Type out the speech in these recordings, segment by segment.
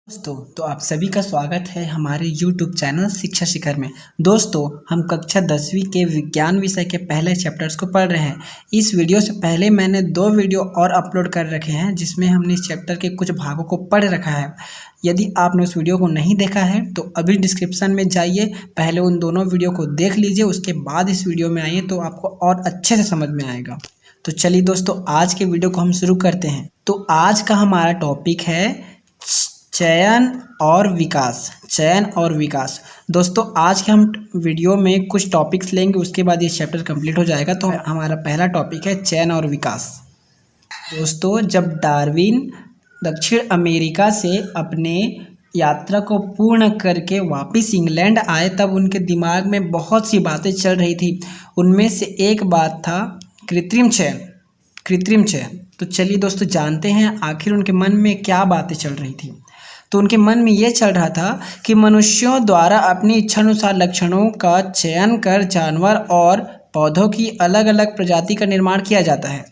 दोस्तों तो आप सभी का स्वागत है हमारे YouTube चैनल शिक्षा शिखर में। दोस्तों हम कक्षा 10वीं के विज्ञान विषय के पहले चैप्टर्स को पढ़ रहे हैं। इस वीडियो से पहले मैंने 2 वीडियो और अपलोड कर रखे हैं जिसमें हमने इस चैप्टर के कुछ भागों को पढ़ रखा है। यदि आपने उस वीडियो को नहीं देखा है तो अभी डिस्क्रिप्शन में जाइए, पहले उन दोनों वीडियो को देख लीजिए, उसके बाद इस वीडियो में आइए तो आपको और अच्छे से समझ में आएगा। तो चलिए दोस्तों आज के वीडियो को हम शुरू करते हैं। तो आज का हमारा टॉपिक है चयन और विकास। चयन और विकास। दोस्तों आज के हम वीडियो में कुछ टॉपिक्स लेंगे, उसके बाद ये चैप्टर कंप्लीट हो जाएगा। तो हमारा पहला टॉपिक है चयन और विकास। दोस्तों जब डार्विन दक्षिण अमेरिका से अपने यात्रा को पूर्ण करके वापस इंग्लैंड आए तब उनके दिमाग में बहुत सी बातें चल रही थी। उनमें से एक बात था कृत्रिम चयन। कृत्रिम चयन। तो चलिए दोस्तों जानते हैं आखिर उनके मन में क्या बातें चल रही थी। तो उनके मन में ये चल रहा था कि मनुष्यों द्वारा अपनी इच्छानुसार लक्षणों का चयन कर जानवर और पौधों की अलग अलग प्रजाति का निर्माण किया जाता है।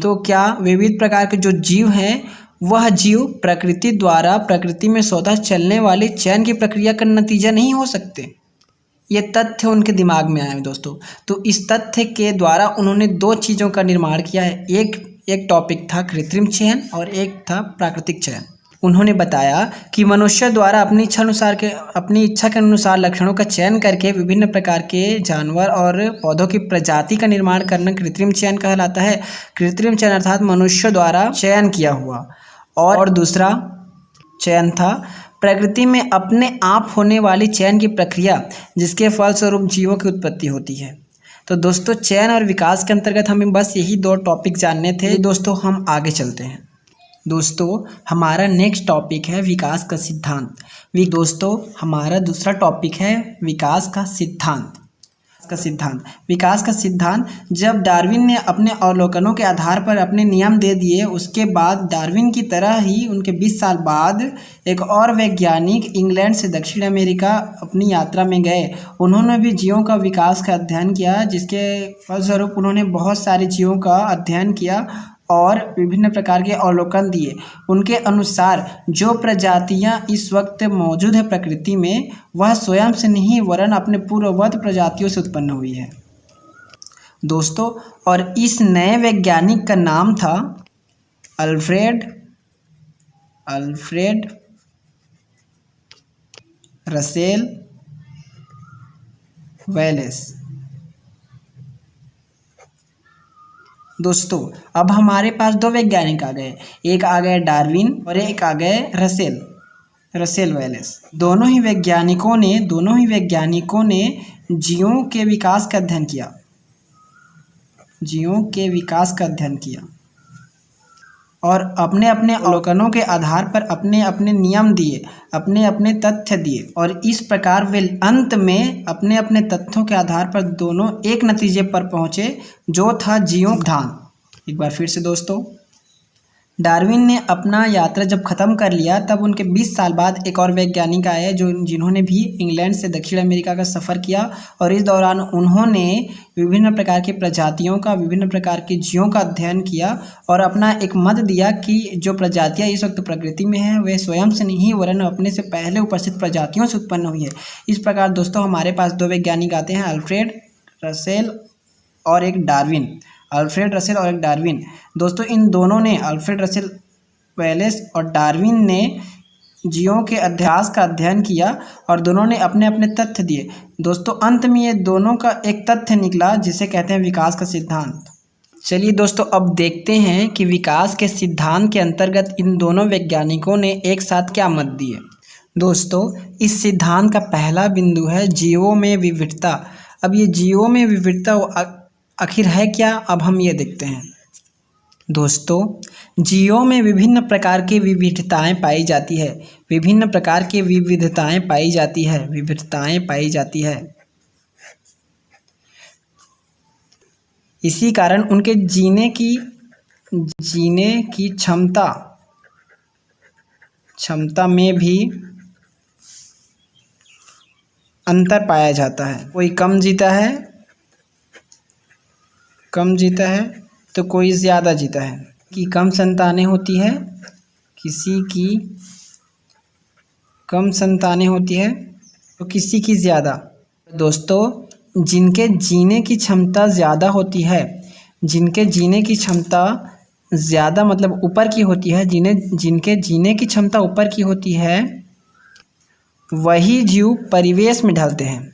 तो क्या विविध प्रकार के जो जीव हैं वह जीव प्रकृति द्वारा प्रकृति में स्वतः चलने वाली चयन की प्रक्रिया का नतीजा नहीं हो सकते? ये तथ्य उनके दिमाग में आया दोस्तों। तो इस तथ्य के द्वारा उन्होंने 2 चीज़ों का निर्माण किया है। एक टॉपिक था कृत्रिम चयन और एक था प्राकृतिक चयन। उन्होंने बताया कि मनुष्य द्वारा अपनी इच्छा के अनुसार लक्षणों का चयन करके विभिन्न प्रकार के जानवर और पौधों की प्रजाति का निर्माण करना कृत्रिम चयन कहलाता है। कृत्रिम चयन अर्थात मनुष्य द्वारा चयन किया हुआ। और दूसरा चयन था प्रकृति में अपने आप होने वाली चयन की प्रक्रिया, जिसके फलस्वरूप जीवों की उत्पत्ति होती है। तो दोस्तों चयन और विकास के अंतर्गत हमें बस यही 2 टॉपिक जानने थे। दोस्तों हम आगे चलते हैं। दोस्तों हमारा नेक्स्ट टॉपिक है विकास का सिद्धांत। दोस्तों हमारा दूसरा टॉपिक है विकास का सिद्धांत। विकास का सिद्धांत जब डार्विन ने अपने अवलोकनों के आधार पर अपने नियम दे दिए, उसके बाद डार्विन की तरह ही उनके 20 साल बाद एक और वैज्ञानिक इंग्लैंड से दक्षिण अमेरिका अपनी यात्रा में गए। उन्होंने भी जीवों का विकास का अध्ययन किया, जिसके फलस्वरूप उन्होंने बहुत सारे जीवों का अध्ययन किया और विभिन्न प्रकार के अवलोकन दिए। उनके अनुसार जो प्रजातियां इस वक्त मौजूद है प्रकृति में, वह स्वयं से नहीं वरन अपने पूर्ववर्ती प्रजातियों से उत्पन्न हुई है दोस्तों। और इस नए वैज्ञानिक का नाम था अल्फ्रेड रसेल वेलेस। दोस्तों अब हमारे पास 2 वैज्ञानिक आ गए, एक आ गए डार्विन और एक आ गए रसेल वेलेस। दोनों ही वैज्ञानिकों ने जीवों के विकास का अध्ययन किया और अपने अपने अवलोकनों के आधार पर अपने अपने नियम दिए, अपने अपने तथ्य दिए, और इस प्रकार वे अंत में अपने अपने तथ्यों के आधार पर दोनों एक नतीजे पर पहुँचे, जो था जीवों का सिद्धांत। एक बार फिर से दोस्तों, डार्विन ने अपना यात्रा जब ख़त्म कर लिया तब उनके 20 साल बाद एक और वैज्ञानिक आए जिन्होंने भी इंग्लैंड से दक्षिण अमेरिका का सफ़र किया, और इस दौरान उन्होंने विभिन्न प्रकार की प्रजातियों का, विभिन्न प्रकार के जीवों का अध्ययन किया और अपना एक मत दिया कि जो प्रजातियां इस वक्त प्रकृति में हैं वे स्वयं से नहीं वरन अपने से पहले उपस्थित प्रजातियों से उत्पन्न हुई है। इस प्रकार दोस्तों हमारे पास 2 वैज्ञानिक आते हैं, अल्फ्रेड रसेल और एक डार्विन। दोस्तों इन दोनों ने, अल्फ्रेड रसेल वेलेस और डार्विन ने जीवों के इतिहास का अध्ययन किया और दोनों ने अपने अपने तथ्य दिए। दोस्तों अंत में ये दोनों का एक तथ्य निकला जिसे कहते हैं विकास का सिद्धांत। चलिए दोस्तों अब देखते हैं कि विकास के सिद्धांत के अंतर्गत इन दोनों वैज्ञानिकों ने एक साथ क्या मत दिए। दोस्तों इस सिद्धांत का पहला बिंदु है जीवों में विविधता। अब ये जीवों में विविधता आखिर है क्या, अब हम ये देखते हैं। दोस्तों जीवों में विभिन्न प्रकार की विविधताएं पाई जाती है। इसी कारण उनके जीने की क्षमता में भी अंतर पाया जाता है। कोई कम जीता है तो कोई ज़्यादा जीता है। कि कम संतानें होती है, किसी की कम संतानें होती है तो किसी की ज़्यादा। दोस्तों जिनके जीने की क्षमता ज़्यादा होती है, जिनके जीने की क्षमता ज़्यादा मतलब ऊपर की होती है, जिनके जीने की क्षमता ऊपर की होती है, वही जीव परिवेश में ढलते हैं।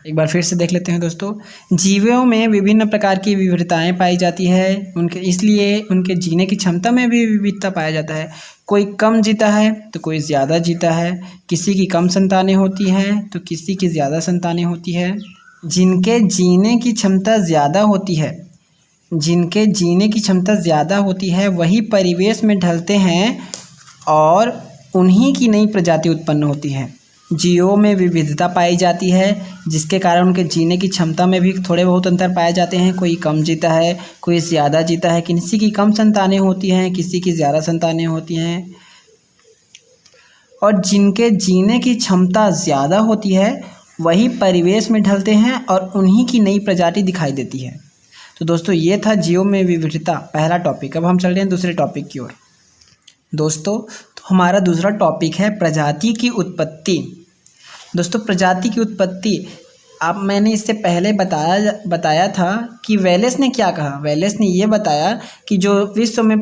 एक बार फिर से देख लेते हैं दोस्तों। जीवों में विभिन्न प्रकार की विविधताएं पाई जाती है, इसलिए उनके जीने की क्षमता में भी विविधता पाया जाता है। कोई कम जीता है तो कोई ज़्यादा जीता है, किसी की कम संतानें होती हैं तो किसी की ज़्यादा संतानें होती है। जिनके जीने की क्षमता ज़्यादा होती है वही परिवेश में ढलते हैं और उन्हीं की नई प्रजाति उत्पन्न होती है। जीवों में विविधता पाई जाती है, जिसके कारण उनके जीने की क्षमता में भी थोड़े बहुत अंतर पाए जाते हैं। कोई कम जीता है, कोई ज़्यादा जीता है, किसी की कम संतानें होती हैं, किसी की ज़्यादा संतानें होती हैं। और जिनके जीने की क्षमता ज़्यादा होती है वही परिवेश में ढलते हैं और उन्हीं की नई प्रजाति दिखाई देती है। तो दोस्तों ये था जीवों में विविधता, पहला टॉपिक। अब हम चल रहे हैं दूसरे टॉपिक की ओर। दोस्तों तो हमारा दूसरा टॉपिक है प्रजाति की उत्पत्ति। दोस्तों प्रजाति की उत्पत्ति, अब मैंने इससे पहले बताया था कि वेलेस ने क्या कहा। वेलेस ने ये बताया कि जो विश्व में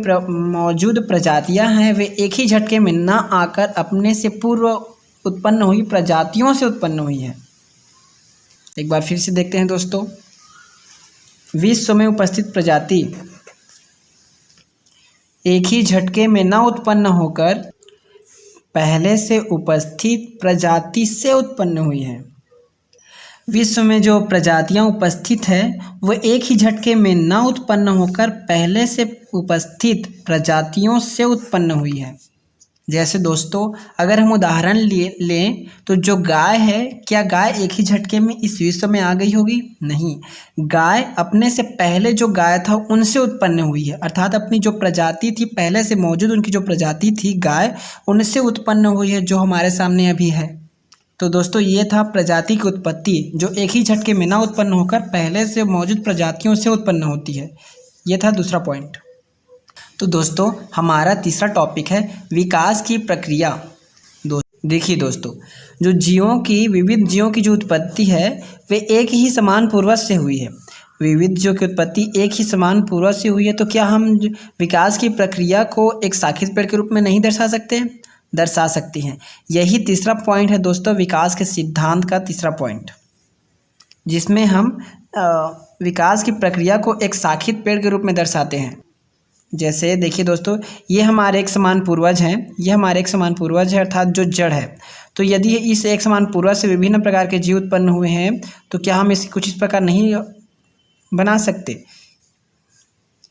मौजूद प्रजातियां हैं वे एक ही झटके में ना आकर अपने से पूर्व उत्पन्न हुई प्रजातियों से उत्पन्न हुई हैं। एक बार फिर से देखते हैं दोस्तों। विश्व में उपस्थित प्रजाति एक ही झटके में न उत्पन्न होकर पहले से उपस्थित प्रजाति से उत्पन्न हुई है। विश्व में जो प्रजातियां उपस्थित है वो एक ही झटके में न उत्पन्न होकर पहले से उपस्थित प्रजातियों से उत्पन्न हुई है। जैसे दोस्तों अगर हम उदाहरण लें तो जो गाय है, क्या गाय एक ही झटके में इस विश्व में आ गई होगी? नहीं, गाय अपने से पहले जो गाय था उनसे उत्पन्न हुई है, अर्थात अपनी जो प्रजाति थी पहले से मौजूद, उनकी जो प्रजाति थी गाय, उनसे उत्पन्न हुई है, जो हमारे सामने अभी है। तो दोस्तों ये था प्रजाति की उत्पत्ति, जो एक ही झटके में ना उत्पन्न होकर पहले से मौजूद प्रजातियों से उत्पन्न होती है। ये था दूसरा पॉइंट। तो दोस्तों हमारा तीसरा टॉपिक है विकास की प्रक्रिया। देखिए दोस्तों, जो विविध जीवों की जो उत्पत्ति है वे एक ही समान पूर्वज से हुई है। विविध जीवों की उत्पत्ति एक ही समान पूर्वज से हुई है, तो क्या हम विकास की प्रक्रिया को एक शाखित पेड़ के रूप में नहीं दर्शा सकते? दर्शा सकते हैं। यही तीसरा पॉइंट है दोस्तों, विकास के सिद्धांत का तीसरा पॉइंट, जिसमें हम विकास की प्रक्रिया को एक शाखित पेड़ के रूप में दर्शाते हैं। जैसे देखिए दोस्तों, ये हमारे एक समान पूर्वज हैं, अर्थात जो जड़ है। तो यदि इस एक समान पूर्वज से विभिन्न प्रकार के जीव उत्पन्न हुए हैं तो क्या हम इसे कुछ इस प्रकार नहीं बना सकते?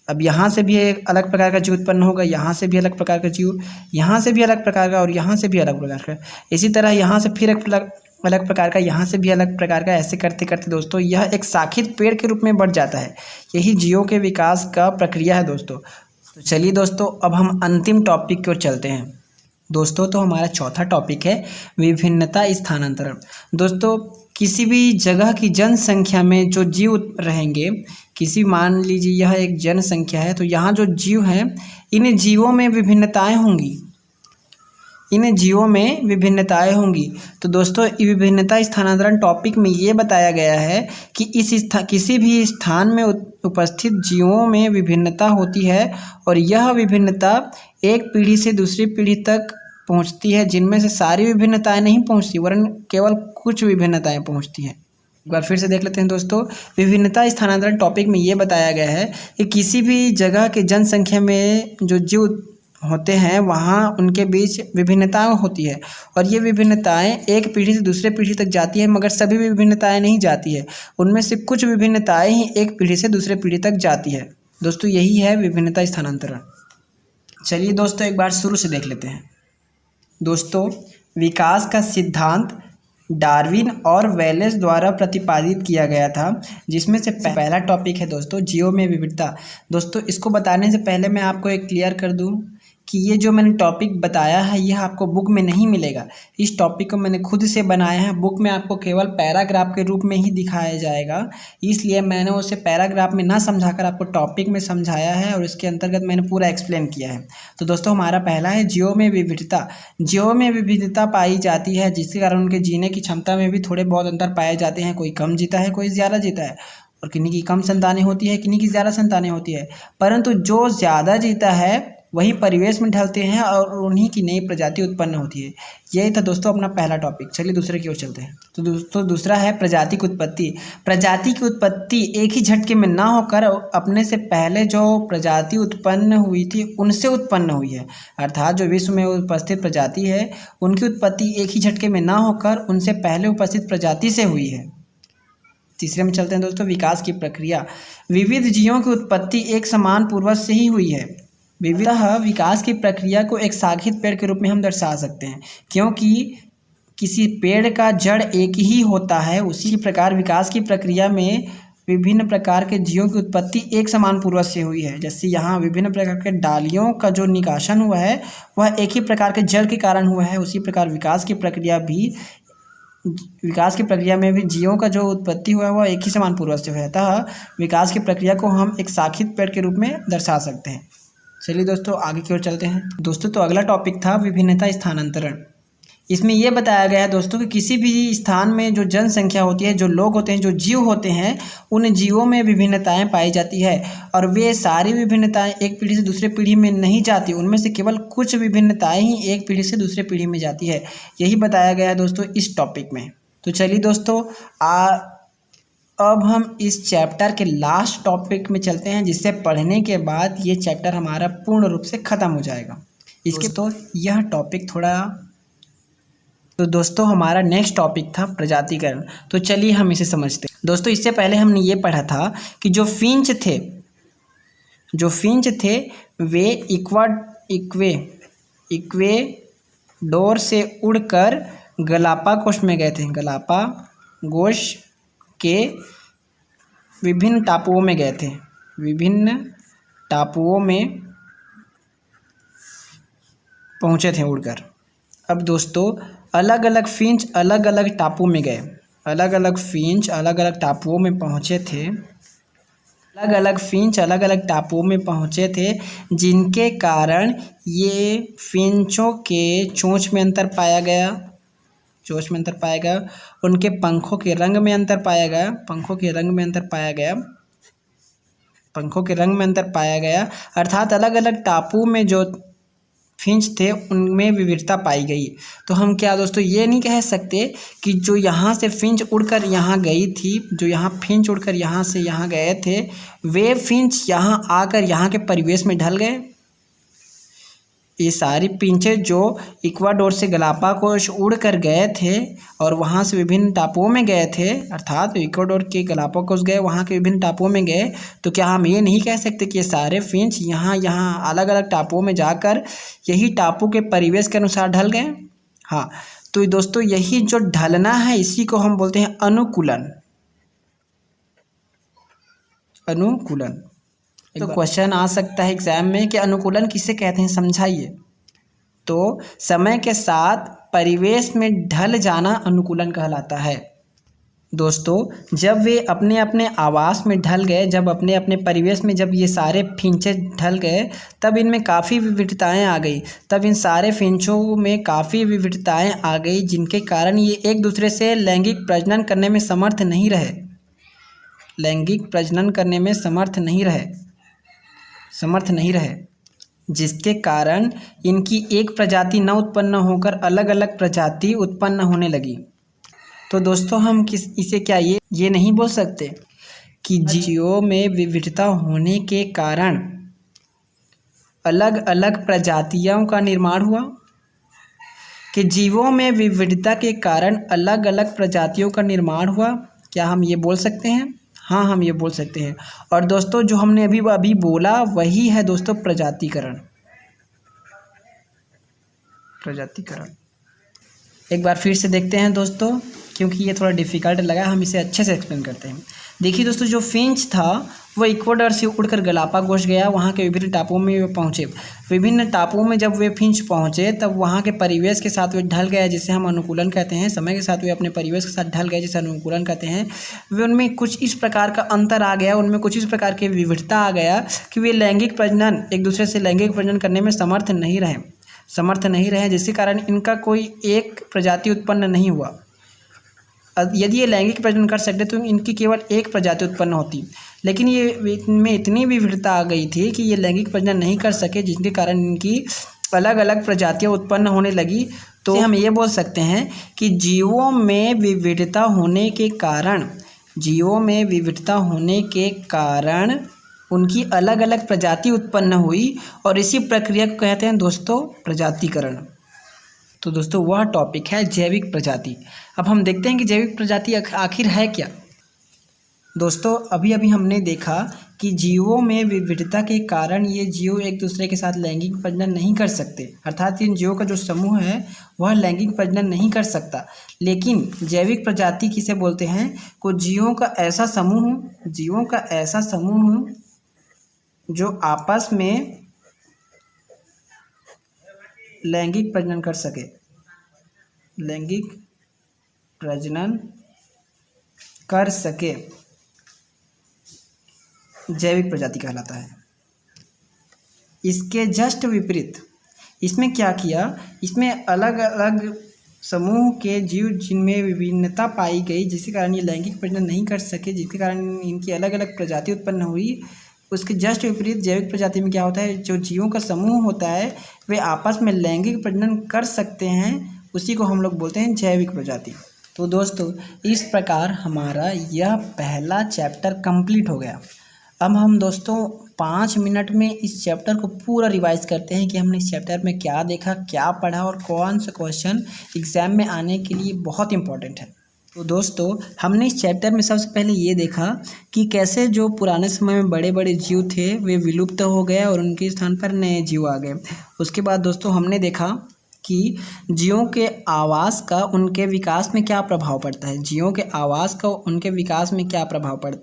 अब यहाँ से भी एक अलग प्रकार का जीव उत्पन्न होगा, यहाँ से भी अलग प्रकार का जीव, यहाँ से भी अलग प्रकार का और यहाँ से भी अलग प्रकार का, इसी तरह यहाँ से फिर एक अलग प्रकार का, यहाँ से भी अलग प्रकार का, ऐसे करते करते दोस्तों यह एक शाखित पेड़ के रूप में बढ़ जाता है। यही जीवों के विकास का प्रक्रिया है दोस्तों। तो चलिए दोस्तों अब हम अंतिम टॉपिक की ओर चलते हैं। दोस्तों तो हमारा चौथा टॉपिक है विभिन्नता स्थानांतरण। दोस्तों किसी भी जगह की जनसंख्या में जो जीव रहेंगे, मान लीजिए यह एक जनसंख्या है, तो यहाँ जो जीव हैं इन जीवों में विभिन्नताएं होंगी। तो दोस्तों विभिन्नता स्थानांतरण टॉपिक में ये बताया गया है कि किसी भी स्थान में उपस्थित जीवों में विभिन्नता होती है और यह विभिन्नता एक पीढ़ी से दूसरी पीढ़ी तक पहुंचती है, जिनमें से सारी विभिन्नताएं नहीं पहुंचती वरन केवल कुछ विभिन्नताएं पहुंचती हैं। एक बार फिर से देख लेते हैं दोस्तों। विभिन्नता स्थानांतरण टॉपिक में ये बताया गया है कि किसी भी जगह की जनसंख्या में जो जीव होते हैं वहाँ उनके बीच विभिन्नताएं होती है और ये विभिन्नताएं एक पीढ़ी से दूसरे पीढ़ी तक जाती है, मगर सभी विभिन्नताएं नहीं जाती है, उनमें से कुछ विभिन्नताएं ही एक पीढ़ी से दूसरे पीढ़ी तक जाती है। दोस्तों यही है विभिन्नता स्थानांतरण। चलिए दोस्तों एक बार शुरू से देख लेते हैं। दोस्तों विकास का सिद्धांत डार्विन और वेलेस द्वारा प्रतिपादित किया गया था, जिसमें से पहला टॉपिक है दोस्तों जीवों में विविधता। दोस्तों इसको बताने से पहले मैं आपको एक क्लियर कर दूं कि ये जो मैंने टॉपिक बताया है यह आपको बुक में नहीं मिलेगा। इस टॉपिक को मैंने खुद से बनाया है। बुक में आपको केवल पैराग्राफ के रूप में ही दिखाया जाएगा, इसलिए मैंने उसे पैराग्राफ में ना समझाकर आपको टॉपिक में समझाया है और इसके अंतर्गत मैंने पूरा एक्सप्लेन किया है। तो दोस्तों हमारा पहला है जीवों में विविधता। जीवों में विविधता पाई जाती है जिसके कारण उनके जीने की क्षमता में भी थोड़े बहुत अंतर पाए जाते हैं। कोई कम जीता है, कोई ज़्यादा जीता है, और किन्हीं की कम संतानें होती है, किन्हीं की ज़्यादा संतानें होती है। परंतु जो ज़्यादा जीता है वही परिवेश में ढलते हैं और उन्हीं की नई प्रजाति उत्पन्न होती है। यही था दोस्तों अपना पहला टॉपिक। चलिए दूसरे की ओर चलते हैं। तो दोस्तों दूसरा है प्रजाति की उत्पत्ति। प्रजाति की उत्पत्ति एक ही झटके में ना होकर अपने से पहले जो प्रजाति उत्पन्न हुई थी उनसे उत्पन्न हुई है। अर्थात जो विश्व में उपस्थित प्रजाति है उनकी उत्पत्ति एक ही झटके में ना होकर उनसे पहले उपस्थित प्रजाति से हुई है। तीसरे में चलते हैं दोस्तों, विकास की प्रक्रिया। विविध जीवों की उत्पत्ति एक समान पूर्वज से ही हुई है। विविधता विकास की प्रक्रिया को एक शाखित पेड़ के रूप में हम दर्शा सकते हैं, क्योंकि किसी पेड़ का जड़ एक ही होता है। उसी प्रकार विकास की प्रक्रिया में विभिन्न प्रकार के जीवों की उत्पत्ति एक समान पूर्वज से हुई है। जैसे यहाँ विभिन्न प्रकार के डालियों का जो निकासन हुआ है वह एक ही प्रकार के जड़ के कारण हुआ है। उसी प्रकार विकास की प्रक्रिया में भी जीवों का जो उत्पत्ति हुआ है वह एक ही समान पूर्वज से हुआ है। अतः विकास की प्रक्रिया को हम एक शाखित पेड़ के रूप में दर्शा सकते हैं। चलिए दोस्तों आगे की ओर चलते हैं। दोस्तों तो अगला टॉपिक था विभिन्नता स्थानांतरण। इसमें यह बताया गया है दोस्तों कि किसी भी स्थान में जो जनसंख्या होती है, जो लोग होते हैं, जो जीव होते हैं, उन जीवों में विभिन्नताएं पाई जाती है और वे सारी विभिन्नताएं एक पीढ़ी से दूसरे पीढ़ी में नहीं जाती। उनमें से केवल कुछ विभिन्नताएं ही एक पीढ़ी से दूसरे पीढ़ी में जाती है। यही बताया गया है दोस्तों इस टॉपिक में। तो चलिए दोस्तों अब हम इस चैप्टर के लास्ट टॉपिक में चलते हैं, जिससे पढ़ने के बाद ये चैप्टर हमारा पूर्ण रूप से ख़त्म हो जाएगा। इसके तो यह टॉपिक तो दोस्तों हमारा नेक्स्ट टॉपिक था प्रजातिकरण। तो चलिए हम इसे समझते हैं। दोस्तों इससे पहले हमने ये पढ़ा था कि जो फिंच थे वे इक्वेडोर से उड़कर गलापागोस में गए थे। गलापागोस के विभिन्न टापुओं में गए थे। विभिन्न टापुओं में पहुँचे थे उड़कर। अब दोस्तों अलग अलग फिंच अलग अलग टापू में गए। अलग अलग फिंच अलग अलग टापुओं में पहुँचे थे। अलग अलग फिंच अलग अलग टापुओं में पहुँचे थे, जिनके कारण ये फिंचों के चोंच में अंतर पाया गया। उनके पंखों के रंग में अंतर पाया गया। अर्थात अलग अलग टापू में जो फिंच थे उनमें विविधता पाई गई। तो हम क्या दोस्तों ये नहीं कह सकते कि जो यहाँ से फिंच उड़कर यहाँ गई थी, जो यहाँ फिंच उड़कर यहाँ से यहाँ गए थे, वे फिंच यहाँ आकर यहाँ के परिवेश में ढल गए। ये सारी फिंचें जो इक्वाडोर से गलापागोस उड़ कर गए थे और वहाँ से विभिन्न टापुओं में गए थे, अर्थात इक्वाडोर के गलापागोस गए, वहाँ के विभिन्न टापुओं में गए, तो क्या हम ये नहीं कह सकते कि ये सारे फिंच यहाँ अलग अलग टापुओं में जाकर यही टापू के परिवेश के अनुसार ढल गए? हाँ, तो दोस्तों यही जो ढलना है इसी को हम बोलते हैं अनुकूलन। तो क्वेश्चन आ सकता है एग्जाम में कि अनुकूलन किसे कहते हैं, समझाइए। तो समय के साथ परिवेश में ढल जाना अनुकूलन कहलाता है। दोस्तों जब वे अपने अपने आवास में ढल गए, जब अपने अपने परिवेश में जब ये सारे फिंचे ढल गए, तब इनमें काफ़ी विविधताएं आ गई। तब इन सारे फिंचों में काफ़ी विविधताएं आ गई, जिनके कारण ये एक दूसरे से लैंगिक प्रजनन करने में समर्थ नहीं रहे, जिसके कारण इनकी एक प्रजाति न उत्पन्न होकर अलग अलग प्रजाति उत्पन्न होने लगी। तो दोस्तों हम इसे क्या ये नहीं बोल सकते कि जीवों में विविधता होने के कारण अलग अलग प्रजातियों का निर्माण हुआ? कि जीवों में विविधता के कारण अलग अलग प्रजातियों का निर्माण हुआ, क्या हम ये बोल सकते हैं? हाँ, हम ये बोल सकते हैं। और दोस्तों जो हमने अभी बोला वही है दोस्तों प्रजातिकरण। एक बार फिर से देखते हैं दोस्तों क्योंकि ये थोड़ा डिफ़िकल्ट लगा, हम इसे अच्छे से एक्सप्लेन करते हैं। देखिए दोस्तों, जो फिंच था वो इक्वाडोर से उड़कर गलापागोस गया, वहाँ के विभिन्न टापुओं में वे पहुँचे। विभिन्न टापुओं में जब वे फिंच पहुँचे तब वहाँ के परिवेश के साथ वे ढल गया, जिसे हम अनुकूलन कहते हैं। समय के साथ वे अपने परिवेश के साथ ढल गए, जिसे अनुकूलन कहते हैं। वे उनमें कुछ इस प्रकार का अंतर आ गया, उनमें कुछ इस प्रकार की विविधता आ गया कि वे लैंगिक प्रजनन, एक दूसरे से लैंगिक प्रजनन करने में समर्थ नहीं रहे, जिसके कारण इनका कोई एक प्रजाति उत्पन्न नहीं हुआ। यदि ये लैंगिक प्रजनन कर सकते तो इनकी केवल एक प्रजाति उत्पन्न होती, लेकिन ये इनमें इतनी विविधता आ गई थी कि ये लैंगिक प्रजनन नहीं कर सके, जिसके कारण इनकी अलग अलग प्रजातियां उत्पन्न होने लगी। तो हम ये बोल सकते हैं कि जीवों में विविधता होने के कारण उनकी अलग अलग प्रजाति उत्पन्न हुई, और इसी प्रक्रिया को कहते हैं दोस्तों प्रजातिकरण। तो दोस्तों वह टॉपिक है जैविक प्रजाति। अब हम देखते हैं कि जैविक प्रजाति आखिर है क्या। दोस्तों अभी हमने देखा कि जीवों में विविधता के कारण ये जीव एक दूसरे के साथ लैंगिक प्रजनन नहीं कर सकते, अर्थात इन जीवों का जो समूह है वह लैंगिक प्रजनन नहीं कर सकता। लेकिन जैविक प्रजाति किसे बोलते हैं? कुछ जीवों का ऐसा समूह जो आपस में लैंगिक प्रजनन कर सके, जैविक प्रजाति कहलाता है। इसके जस्ट विपरीत इसमें क्या किया, इसमें अलग अलग समूह के जीव जिनमें विभिन्नता पाई गई, जिसके कारण ये लैंगिक प्रजनन नहीं कर सके, जिसके कारण इनकी अलग अलग प्रजाति उत्पन्न हुई। उसके जस्ट विपरीत जैविक प्रजाति में क्या होता है, जो जीवों का समूह होता है वे आपस में लैंगिक प्रजनन कर सकते हैं, उसी को हम लोग बोलते हैं जैविक प्रजाति। तो दोस्तों इस प्रकार हमारा यह पहला चैप्टर कंप्लीट हो गया। अब हम दोस्तों 5 मिनट में इस चैप्टर को पूरा रिवाइज करते हैं कि हमने इस चैप्टर में क्या देखा, क्या पढ़ा और कौन सा क्वेश्चन एग्ज़ाम में आने के लिए बहुत इंपॉर्टेंट है। तो दोस्तों हमने इस चैप्टर में सबसे पहले ये देखा कि कैसे जो पुराने समय में बड़े बड़े जीव थे वे विलुप्त हो गए और उनके स्थान पर नए जीव आ गए। उसके बाद दोस्तों हमने देखा कि जीवों के आवास का उनके विकास में क्या प्रभाव पड़ता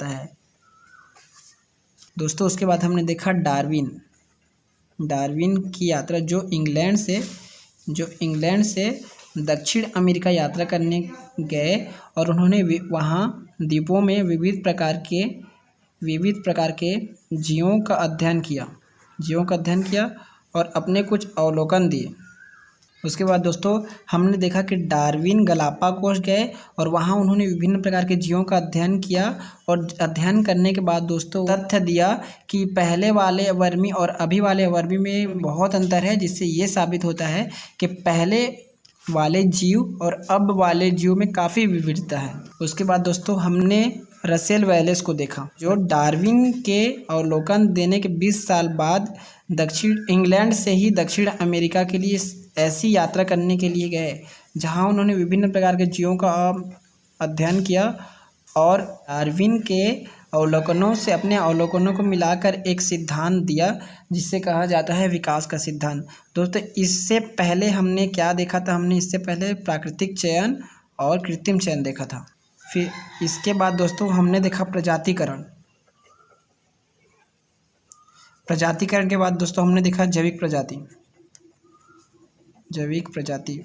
है, दोस्तों उसके बाद हमने देखा डार्विन की यात्रा, जो इंग्लैंड से दक्षिण अमेरिका यात्रा करने गए और उन्होंने वहाँ द्वीपों में विविध प्रकार के जीवों का अध्ययन किया और अपने कुछ अवलोकन दिए। उसके बाद दोस्तों हमने देखा कि डार्विन गलापागोस गए और वहाँ उन्होंने विभिन्न प्रकार के जीवों का अध्ययन किया, और अध्ययन करने के बाद दोस्तों तथ्य दिया कि पहले वाले वर्मी और अभी वाले वर्मी में बहुत अंतर है, जिससे ये साबित होता है कि पहले वाले जीव और अब वाले जीव में काफ़ी विविधता है। उसके बाद दोस्तों हमने रसेल वैलेस को देखा, जो डार्विन के अवलोकन देने के 20 साल बाद इंग्लैंड से ही दक्षिण अमेरिका के लिए ऐसी यात्रा करने के लिए गए, जहां उन्होंने विभिन्न प्रकार के जीवों का अध्ययन किया और डार्विन के अवलोकनों से अपने अवलोकनों को मिलाकर एक सिद्धांत दिया, जिसे कहा जाता है विकास का सिद्धांत। दोस्तों इससे पहले हमने क्या देखा था, हमने इससे पहले प्राकृतिक चयन और कृत्रिम चयन देखा था। फिर इसके बाद दोस्तों हमने देखा प्रजातिकरण के बाद दोस्तों हमने देखा जैविक प्रजाति।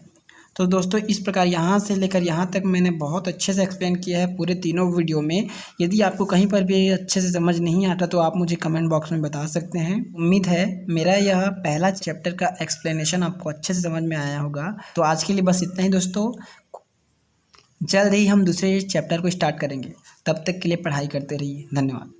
तो दोस्तों इस प्रकार यहाँ से लेकर यहाँ तक मैंने बहुत अच्छे से एक्सप्लेन किया है पूरे तीनों वीडियो में। यदि आपको कहीं पर भी अच्छे से समझ नहीं आता तो आप मुझे कमेंट बॉक्स में बता सकते हैं। उम्मीद है मेरा यह पहला चैप्टर का एक्सप्लेनेशन आपको अच्छे से समझ में आया होगा। तो आज के लिए बस इतना ही दोस्तों, जल्द ही हम दूसरे चैप्टर को स्टार्ट करेंगे। तब तक के लिए पढ़ाई करते रहिए। धन्यवाद।